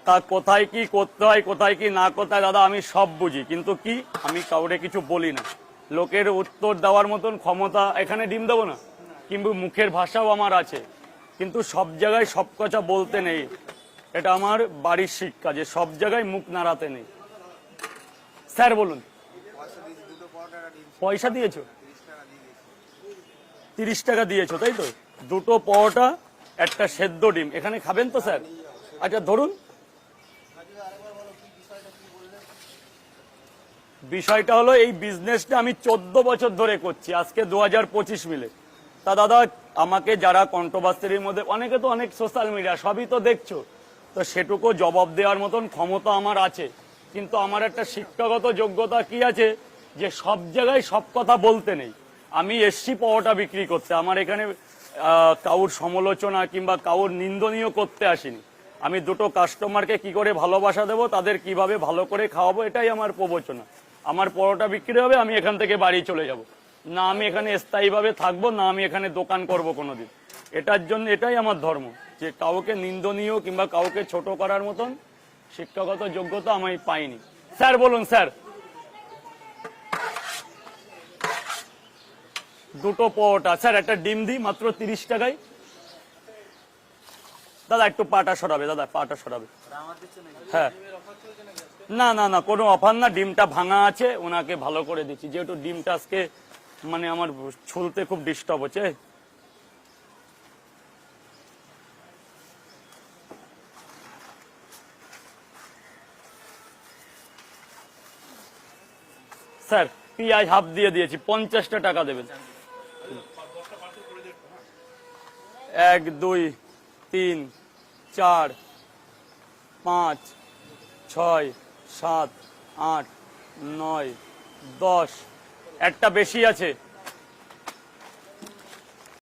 তা কোথায় কি করতে হয়, কোথায় কি না করতে হয় দাদা আমি সব বুঝি, কিন্তু কি আমি কাউরে কিছু বলি না। লোকের উত্তর দেওয়ার মতন ক্ষমতা এখানে ডিম দেবো না, কিন্তু মুখের ভাষাও আমার আছে, কিন্তু সব জায়গায় সব কথা বলতে নেই। এটা আমার বাড়ির শিক্ষা যে সব জায়গায় মুখ নাড়াতে নেই। স্যার বলুন। পয়সা দিয়েছো? 30 টাকা দিয়েছো তাই তো? দুটো পরোটা, একটা সেদ্ধ ডিম। এখানে খাবেন তো স্যার? আচ্ছা ধরুন, বিষয়টা হলো এই বিজনেসটা আমি 14 বছর ধরে করছি, আজকে 2025 মিলে। তা দাদা আমাকে যারা কন্ট্রোভার্সির মধ্যে, অনেকে তো অনেক সোশ্যাল মিডিয়া সবই তো দেখছো, তো সেটুকু জবাব দেওয়ার মতন ক্ষমতা আমার আছে, কিন্তু আমার একটা শিক্ষাগত যোগ্যতা কি আছে যে সব জায়গায় সব কথা বলতে নেই। আমি এসছি পরোটা বিক্রি করতে, আমার এখানে কাউর সমালোচনা কিংবা কাউর নিন্দনীয় করতে আসিনি। আমি দুটো কাস্টমারকে কি করে ভালোবাসা দেবো, তাদের কিভাবে ভালো করে খাওয়াবো, এটাই আমার প্রবচনা। আমার পরোটা বিক্রি হবে, আমি এখান থেকে বাড়ি চলে যাব, না আমি এখানে স্থায়ীভাবে থাকবো, না আমি এখানে দোকান করব কোনোদিন। এটার জন্য এটাই আমার ধর্ম, যে কাউকে নিন্দনীয় কিংবা কাউকে ছোট করার মতন শিক্ষাগত যোগ্যতা আমি পাইনি। স্যার বলুন স্যার। দুটো পরোটা স্যার, একটা ডিম দিই মাত্র 30 টাকায়। দাদা একটু পাটা সরাবে, দাদা পাটা সরাবে। হ্যাঁ না না না, কোনো অফার না, ডিমটা ভাঙা আছে, ওনাকে ভালো করে দিচ্ছি, যেহেতু ডিমটা আজকে মানে আমার ছুলতে খুব ডিস্টার্ব হচ্ছে। স্যার পেঁয়াজ হাফ দিয়ে দিয়েছি, 50টা টাকা দেবেন। 1 2 3 4 5 6 7 8 9 10, একটা বেশি আছে।